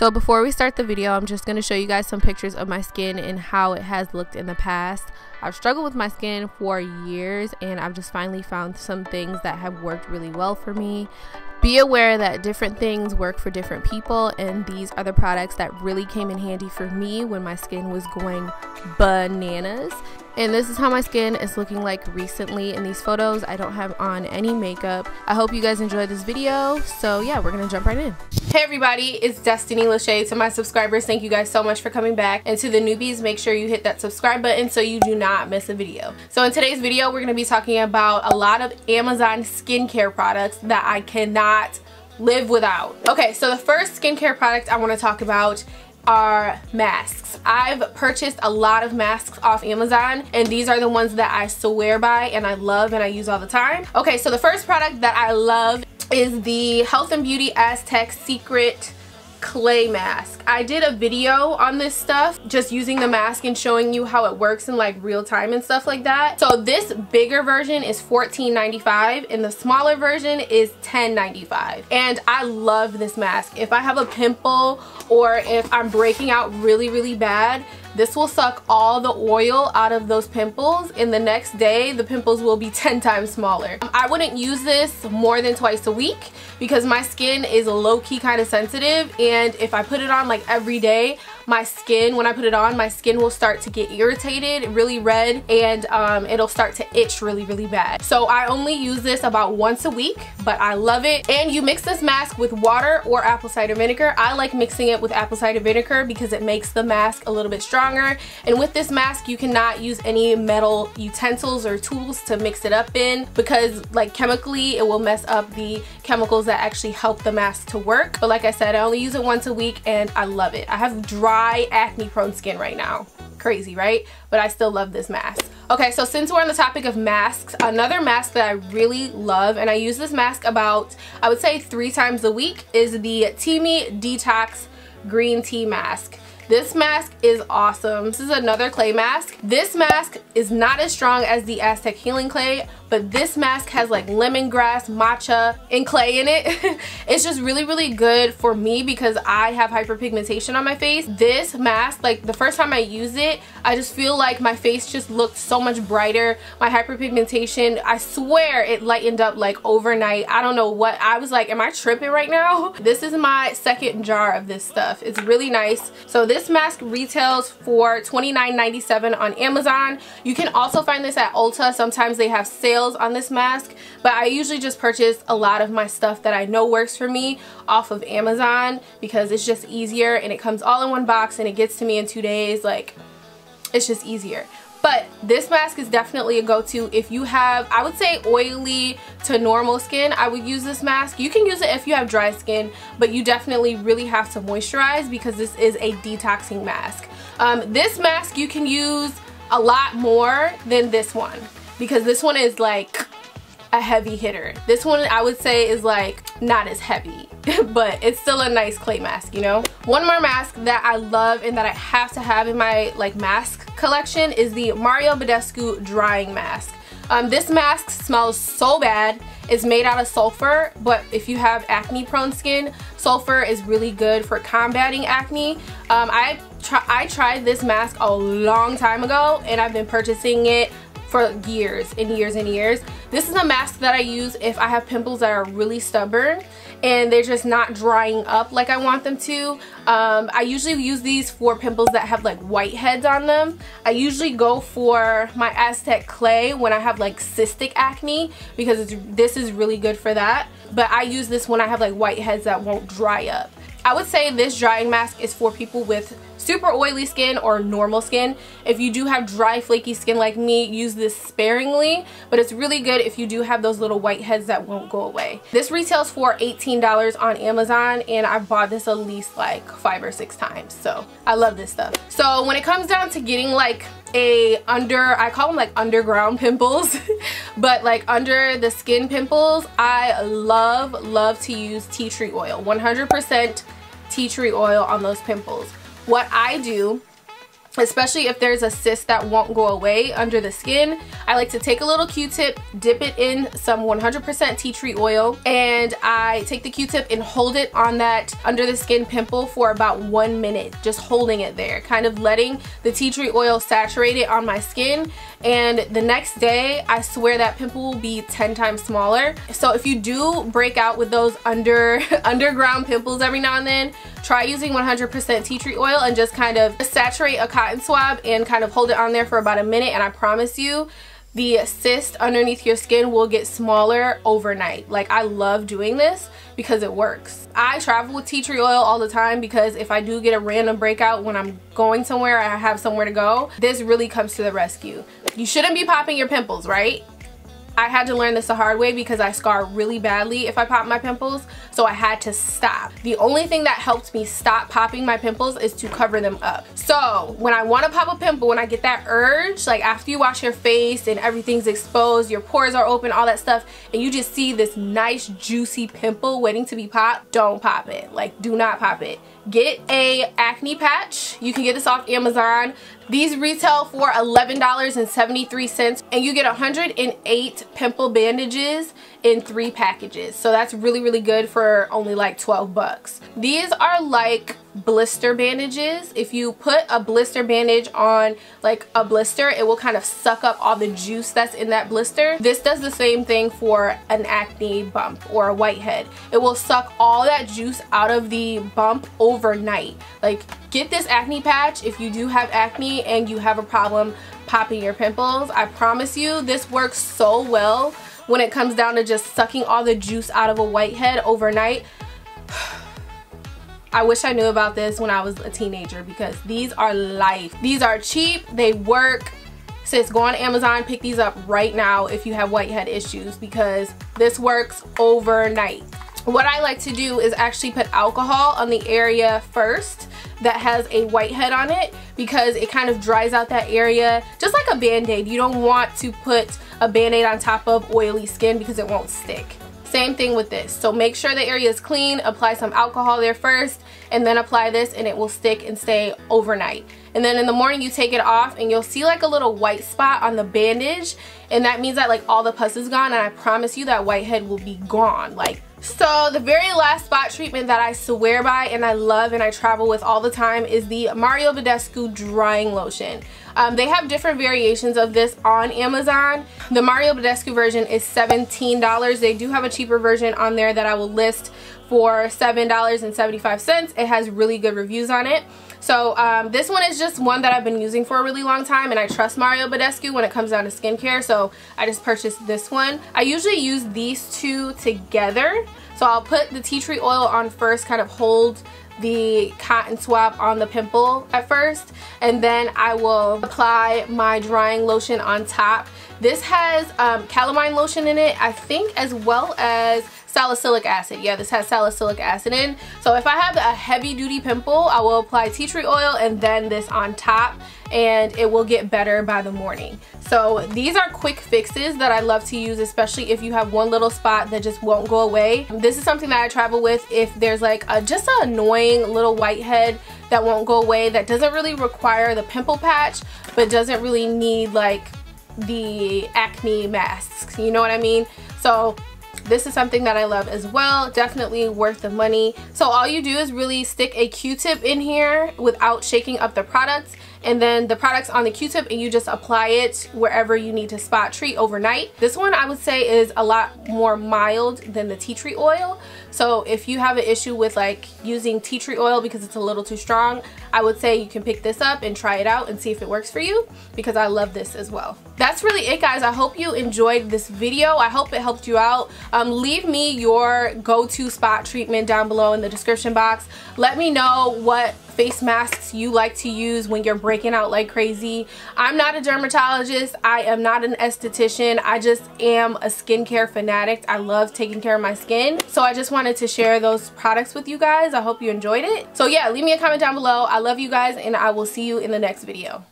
So before we start the video, I'm just going to show you guys some pictures of my skin and how it has looked in the past. I've struggled with my skin for years and I've just finally found some things that have worked really well for me. Be aware that different things work for different people, and these are the products that really came in handy for me when my skin was going bananas. And this is how my skin is looking like recently in these photos. I don't have on any makeup. I hope you guys enjoyed this video. So yeah, we're gonna jump right in. Hey everybody, it's DestinyLashae. To my subscribers, thank you guys so much for coming back. And to the newbies, make sure you hit that subscribe button so you do not miss a video. So in today's video, we're gonna be talking about a lot of Amazon skincare products that I cannot live without. Okay, so the first skincare product I wanna talk about are masks. I've purchased a lot of masks off Amazon, and these are the ones that I swear by and I love and I use all the time. Okay, so the first product that I love is the Health and Beauty Aztec Secret Clay Mask. I did a video on this stuff, just using the mask and showing you how it works in like real time and stuff like that. So this bigger version is $14.95 and the smaller version is $10.95. And I love this mask. If I have a pimple or if I'm breaking out really bad, this will suck all the oil out of those pimples, and the next day the pimples will be 10 times smaller. I wouldn't use this more than twice a week because my skin is low-key kind of sensitive, and if I put it on like every day, my skin, when I put it on, my skin will start to get irritated, really red, and it'll start to itch really bad. So I only use this about once a week, but I love it. And you mix this mask with water or apple cider vinegar. I like mixing it with apple cider vinegar because it makes the mask a little bit stronger. And with this mask, you cannot use any metal utensils or tools to mix it up in because like chemically it will mess up the chemicals that actually help the mask to work. But like I said, I only use it once a week and I love it. I have dry acne prone skin right now. Crazy, right? But I still love this mask. Okay, so since we're on the topic of masks, another mask that I really love, and I use this mask about, I would say 3 times a week, is the TME Detox Green Tea Mask. This mask is awesome. This is another clay mask. This mask is not as strong as the Aztec Healing Clay, but this mask has like lemongrass, matcha, and clay in it. It's just really good for me because I have hyperpigmentation on my face. This mask, like the first time I use it, I just feel like my face just looked so much brighter. My hyperpigmentation, I swear it lightened up like overnight. I don't know what, I was like, am I tripping right now? This is my second jar of this stuff. It's really nice. So this mask retails for $29.97 on Amazon. You can also find this at Ulta. Sometimes they have sales on this mask, but I usually just purchase a lot of my stuff that I know works for me off of Amazon because it's just easier and it comes all in one box and it gets to me in 2 days. Like, it's just easier. But this mask is definitely a go-to if you have, I would say, oily to normal skin. I would use this mask. You can use it if you have dry skin, but you definitely really have to moisturize because this is a detoxing mask. This mask you can use a lot more than this one because this one is like a heavy hitter. This one I would say is like not as heavy, but it's still a nice clay mask, you know? One more mask that I love and that I have to have in my like mask collection is the Badescu drying mask. This mask smells so bad. It's made out of sulfur, but if you have acne prone skin, sulfur is really good for combating acne. I tried this mask a long time ago and I've been purchasing it for years and years. This is a mask that I use if I have pimples that are really stubborn and they're just not drying up like I want them to. I usually use these for pimples that have like whiteheads on them. I usually go for my Aztec Clay when I have like cystic acne because this is really good for that. But I use this when I have like whiteheads that won't dry up. I would say this drying mask is for people with super oily skin or normal skin. If you do have dry flaky skin like me, use this sparingly, but it's really good if you do have those little whiteheads that won't go away. This retails for $18 on Amazon and I've bought this at least like 5 or 6 times, so I love this stuff. So when it comes down to getting like I call them like underground pimples but like under the skin pimples, I love to use tea tree oil. 100% tea tree oil on those pimples. What I do especially if there's a cyst that won't go away under the skin. I like to take a little Q-tip, dip it in some 100% tea tree oil, and I take the Q-tip and hold it on that under the skin pimple for about 1 minute, just holding it there, kind of letting the tea tree oil saturate it on my skin. And the next day, I swear that pimple will be 10 times smaller. So if you do break out with those underground pimples every now and then, try using 100% tea tree oil and just kind of saturate a cotton swab and kind of hold it on there for about a minute, and I promise you the cyst underneath your skin will get smaller overnight. Like, I love doing this because it works. I travel with tea tree oil all the time because if I do get a random breakout when I'm going somewhere, I have somewhere to go, this really comes to the rescue. You shouldn't be popping your pimples, right? I had to learn this the hard way because I scar really badly if I pop my pimples, so I had to stop. The only thing that helped me stop popping my pimples is to cover them up. So when I want to pop a pimple, when I get that urge, like after you wash your face and everything's exposed, your pores are open, all that stuff, and you just see this nice juicy pimple waiting to be popped, don't pop it. Like, do not pop it. Get a acne patch. You can get this off Amazon. These retail for $11.73, and you get 108 pimple bandages in 3 packages. So that's really, really good for only like 12 bucks. These are like blister bandages. If you put a blister bandage on like a blister, it will kind of suck up all the juice that's in that blister. This does the same thing for an acne bump or a whitehead. It will suck all that juice out of the bump overnight. Like, get this acne patch if you do have acne and you have a problem popping your pimples. I promise you this works so well when it comes down to just sucking all the juice out of a whitehead overnight. I wish I knew about this when I was a teenager because these are life. These are cheap, they work. Sis, go on Amazon, pick these up right now if you have whitehead issues because this works overnight. What I like to do is actually put alcohol on the area first that has a whitehead on it because it kind of dries out that area just like a band-aid. You don't want to put a band-aid on top of oily skin because it won't stick. Same thing with this. So make sure the area is clean, apply some alcohol there first, and then apply this and it will stick and stay overnight. And then in the morning you take it off and you'll see like a little white spot on the bandage, and that means that like all the pus is gone, and I promise you that whitehead will be gone. Like, so the very last spot treatment that I swear by and I love and I travel with all the time is the Mario Badescu drying lotion. They have different variations of this on Amazon. The Mario Badescu version is $17. They do have a cheaper version on there that I will list for $7.75. It has really good reviews on it. So this one is just one that I've been using for a really long time, and I trust Mario Badescu when it comes down to skincare, so I just purchased this one. I usually use these two together. So I'll put the tea tree oil on first, kind of hold the cotton swab on the pimple at first, and then I will apply my drying lotion on top. This has calamine lotion in it, I think, as well as salicylic acid. Yeah, this has salicylic acid in. So if I have a heavy duty pimple, I will apply tea tree oil and then this on top, and it will get better by the morning. So these are quick fixes that I love to use, especially if you have one little spot that just won't go away. This is something that I travel with if there's like just an annoying little whitehead that won't go away, that doesn't really require the pimple patch, but doesn't really need like the acne masks, you know what I mean? So this is something that I love as well. Definitely worth the money. So all you do is really stick a Q-tip in here without shaking up the products, and then the product's on the Q-tip and you just apply it wherever you need to spot treat overnight. This one I would say is a lot more mild than the tea tree oil. So if you have an issue with like using tea tree oil because it's a little too strong, I would say you can pick this up and try it out and see if it works for you, because I love this as well. That's really it, guys. I hope you enjoyed this video. I hope it helped you out. Leave me your go-to spot treatment down below in the description box. Let me know what face masks you like to use when you're breaking out like crazy. I'm not a dermatologist. I am not an esthetician. I just am a skincare fanatic. I love taking care of my skin. So I just wanted to share those products with you guys. I hope you enjoyed it. So yeah, leave me a comment down below. I love you guys, and I will see you in the next video.